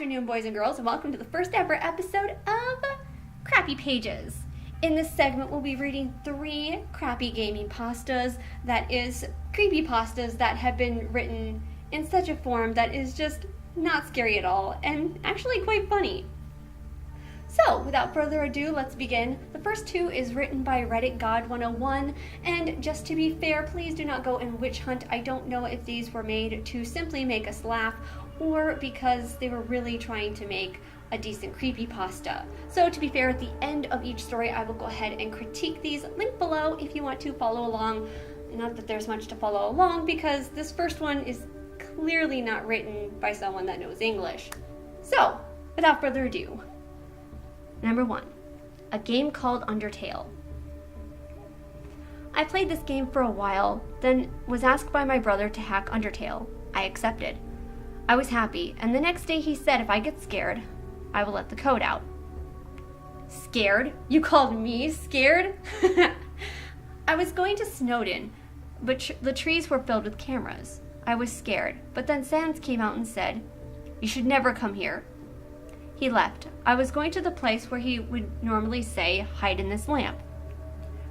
afternoon, boys and girls, and welcome to the first ever episode of Crappy Pages. In this segment, we'll be reading 3 crappy gaming pastas, that is, creepypastas that have been written in such a form that is just not scary at all, and actually quite funny. So, without further ado, let's begin. The first 2 is written by Reddit God 101, and just to be fair, please do not go and witch hunt. I don't know if these were made to simply make us laugh, or because they were really trying to make a decent creepypasta. So to be fair, at the end of each story, I will go ahead and critique these. Link below if you want to follow along. Not that there's much to follow along, because this first one is clearly not written by someone that knows English. So, without further ado. Number 1, a game called Undertale. I played this game for a while, then was asked by my brother to hack Undertale. I accepted. I was happy, and the next day he said if I get scared, I will let the code out. Scared? You called me scared? I was going to Snowden, but the trees were filled with cameras. I was scared, but then Sans came out and said, "You should never come here." He left. I was going to the place where he would normally say, "Hide in this lamp."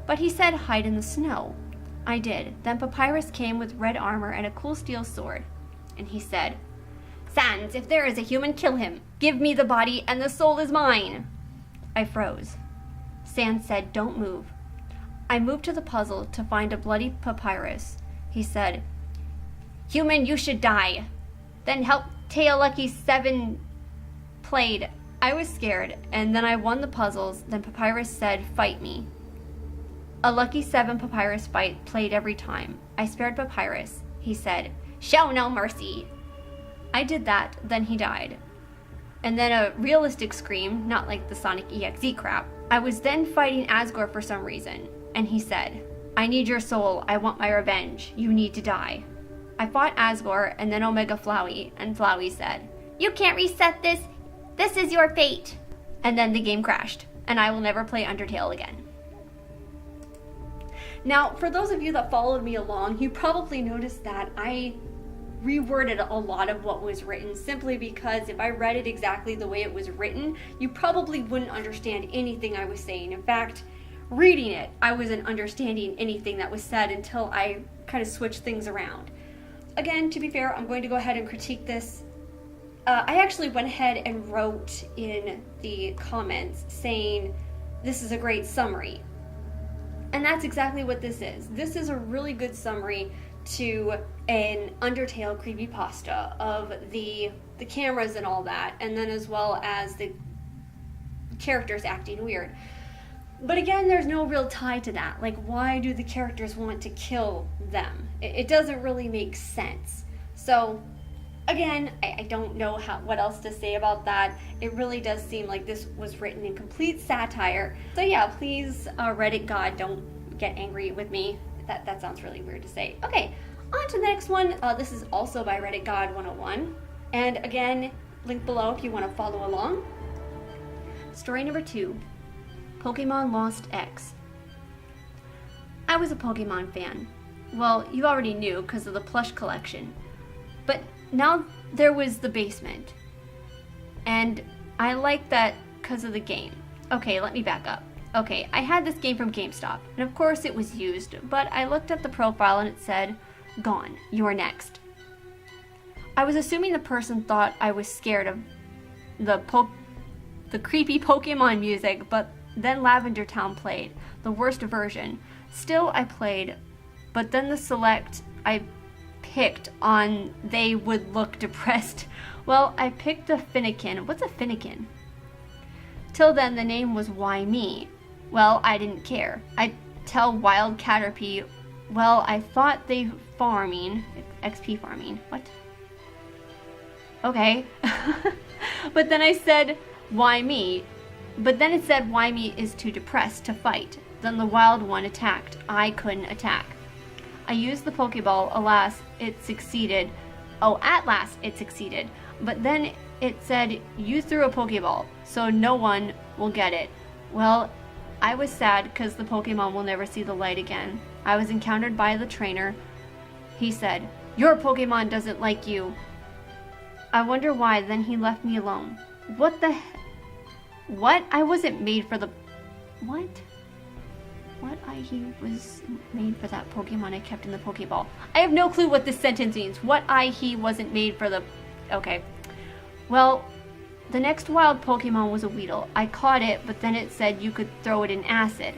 But he said, "Hide in the snow." I did. Then Papyrus came with red armor and a cool steel sword. And he said, "Sans, if there is a human, kill him. Give me the body and the soul is mine." I froze. Sans said, "Don't move." I moved to the puzzle to find a bloody Papyrus. He said, "Human, you should die. Then help Tail Lucky 7 played." I was scared, and then I won the puzzles. Then Papyrus said, "Fight me." A Lucky 7 Papyrus fight played every time. I spared Papyrus. He said, "Show no mercy." I did that, then he died. And then a realistic scream, not like the Sonic EXE crap. I was then fighting Asgore for some reason, and he said, "I need your soul, I want my revenge, you need to die." I fought Asgore and then Omega Flowey, and Flowey said, "You can't reset this, this is your fate." And then the game crashed, and I will never play Undertale again. Now, for those of you that followed me along, you probably noticed that I reworded a lot of what was written, simply because if I read it exactly the way it was written, you probably wouldn't understand anything I was saying. In fact, reading it, I wasn't understanding anything that was said until I kind of switched things around. Again, to be fair, I'm going to go ahead and critique this. I actually went ahead and wrote in the comments saying, "This is a great summary." And that's exactly what this is. This is a really good summary to an Undertale creepypasta of the cameras and all that, and then as well as the characters acting weird. But again, there's no real tie to that. Like, why do the characters want to kill them? It doesn't really make sense. So, again, I don't know what else to say about that. It really does seem like this was written in complete satire. So yeah, please, Reddit God, don't get angry with me. That sounds really weird to say. Okay, on to the next one. This is also by Reddit God 101. And again, link below if you want to follow along. Story number 2, Pokemon Lost X. I was a Pokemon fan. Well, you already knew because of the plush collection. But now there was the basement. And I liked that because of the game. Okay, let me back up. Okay, I had this game from GameStop, and of course it was used, but I looked at the profile and it said, "Gone, you're next." I was assuming the person thought I was scared of the creepy Pokemon music, but then Lavender Town played, the worst version. Still, I played, but then the select I picked on they would look depressed. Well, I picked a Finnegan. What's a Finnegan? Till then, the name was Why Me? Well, I didn't care. I'd tell Wild Caterpie, well, I thought they farming, XP farming, what? Okay. But then I said, why me? But then it said, why me is too depressed to fight. Then the wild one attacked. I couldn't attack. I used the Pokeball, alas, it succeeded. Oh, at last it succeeded. But then it said, you threw a Pokeball, so no one will get it. Well, I was sad because the Pokemon will never see the light again. I was encountered by the trainer. He said, your Pokemon doesn't like you. I wonder why, then he left me alone. What the What? I wasn't made for the... What? He was made for that Pokemon I kept in the Pokeball. I have no clue what this sentence means. He wasn't made for the... Okay. Well, the next wild Pokemon was a Weedle. I caught it, but then it said you could throw it in acid.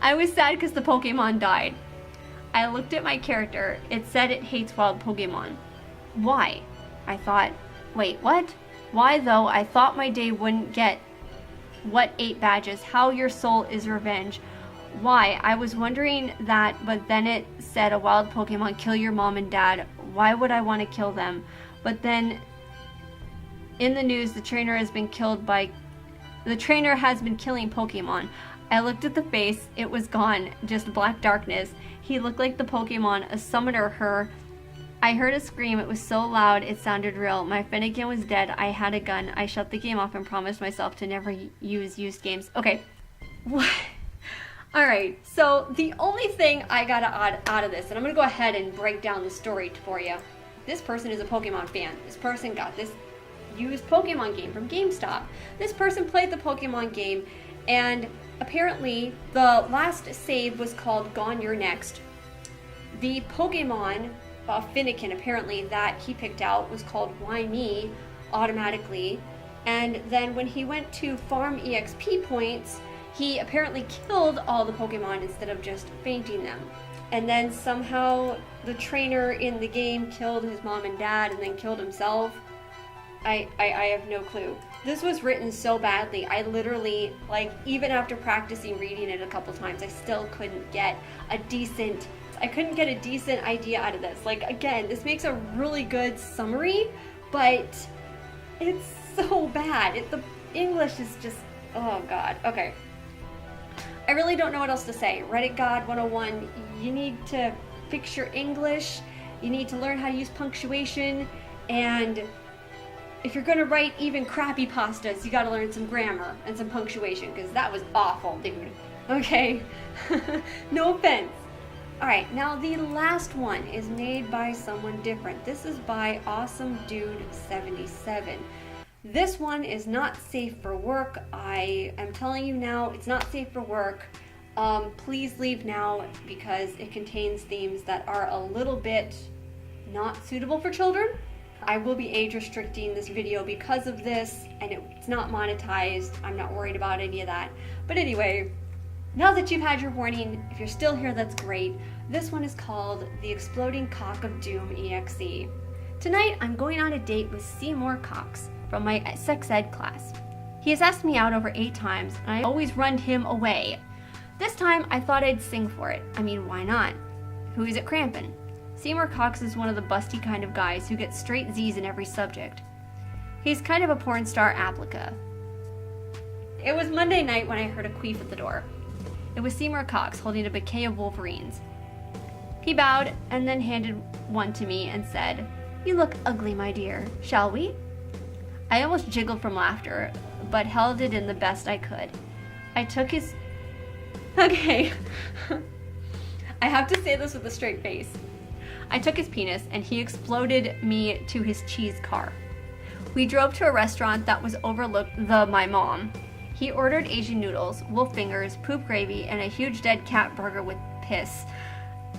I was sad because the Pokemon died. I looked at my character. It said it hates wild Pokemon. Why? I thought, wait, what? Why though? I thought my day wouldn't get what 8 badges, how your soul is revenge. Why? I was wondering that, but then it said a wild Pokemon kill your mom and dad. Why would I want to kill them? But then in the news, the trainer has been killing Pokemon. I looked at the face, it was gone, just black darkness. He looked like the Pokemon, a summoner her. I heard a scream, it was so loud, it sounded real. My Finnegan was dead, I had a gun. I shut the game off and promised myself to never use used games. Okay. Alright, so the only thing I got out of this, and I'm going to go ahead and break down the story for you. This person is a Pokemon fan. This person got this used Pokemon game from GameStop. This person played the Pokemon game, and apparently the last save was called Gone You're Next. The Pokemon Finnegan, apparently, that he picked out was called Why Me automatically, and then when he went to farm EXP points, he apparently killed all the Pokemon instead of just fainting them. And then somehow the trainer in the game killed his mom and dad and then killed himself. I have no clue. This was written so badly, I literally, like, even after practicing reading it a couple times, I still couldn't get a decent idea out of this. Like, again, this makes a really good summary, but it's so bad. The English is just, oh god. Okay. I really don't know what else to say. Reddit God 101, you need to fix your English, you need to learn how to use punctuation, and if you're gonna write even Crappypastas, you gotta learn some grammar and some punctuation, because that was awful, dude. Okay? No offense. Alright, now the last one is made by someone different. This is by Awesome Dude 77. This one is not safe for work. I am telling you now, it's not safe for work. Please leave now because it contains themes that are a little bit not suitable for children. I will be age restricting this video because of this, and it's not monetized. I'm not worried about any of that. But anyway, now that you've had your warning, if you're still here, that's great. This one is called The Exploding Cock of Doom EXE. Tonight, I'm going on a date with Seymour Cox from my sex ed class. He has asked me out over 8 times, and I always run him away. This time, I thought I'd sing for it. I mean, why not? Who is it cramping? Seymour Cox is one of the busty kind of guys who gets straight Z's in every subject. He's kind of a porn star applica. It was Monday night when I heard a queef at the door. It was Seymour Cox holding a bouquet of Wolverines. He bowed and then handed one to me and said, "You look ugly, my dear. Shall we?" I almost jiggled from laughter, but held it in the best I could. I took his... Okay. I have to say this with a straight face. I took his penis and he exploded me to his cheese car. We drove to a restaurant that was overlooked my mom. He ordered Asian noodles, wolf fingers, poop gravy, and a huge dead cat burger with piss.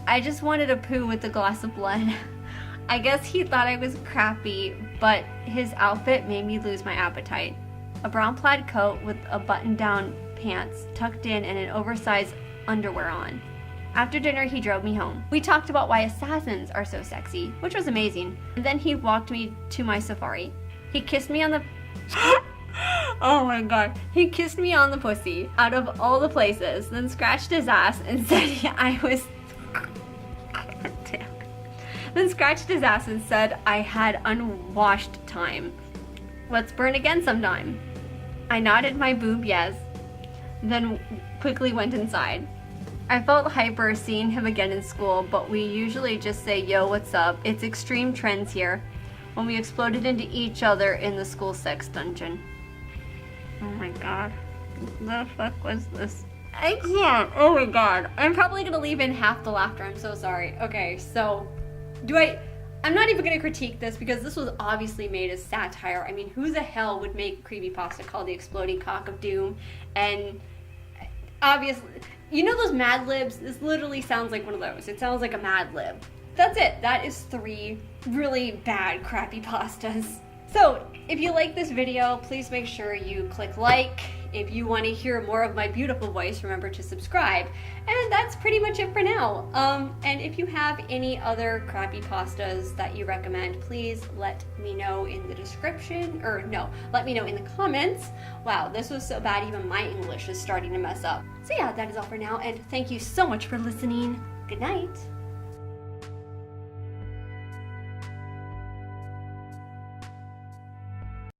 I just wanted a poo with a glass of blood. I guess he thought I was crappy, but his outfit made me lose my appetite. A brown plaid coat with a button-down pants tucked in and an oversized underwear on. After dinner, he drove me home. We talked about why assassins are so sexy, which was amazing. And then he walked me to my safari. He kissed me on the... Oh my god. He kissed me on the pussy, out of all the places, then scratched his ass and said I was... Damn. Then scratched his ass and said I had unwashed time. Let's burn again sometime. I nodded my boob yes, then quickly went inside. I felt hyper seeing him again in school, but we usually just say, "Yo, what's up?" It's extreme trends here. When we exploded into each other in the school sex dungeon. Oh my god. The fuck was this? I can't. Oh my god. I'm probably gonna leave in half the laughter. I'm so sorry. Okay, so I I'm not even gonna critique this because this was obviously made as satire. I mean, who the hell would make a creepypasta called The Exploding Cock of Doom? And obviously, you know those Mad Libs? This literally sounds like one of those. It sounds like a Mad Lib. That's it. That is 3 really bad creepypastas. So, if you like this video, please make sure you click like. If you want to hear more of my beautiful voice, remember to subscribe. And that's pretty much it for now. And if you have any other creepypastas that you recommend, please let me know in the description, or no, let me know in the comments. Wow, this was so bad, even my English is starting to mess up. So yeah, that is all for now, and thank you so much for listening. Good night.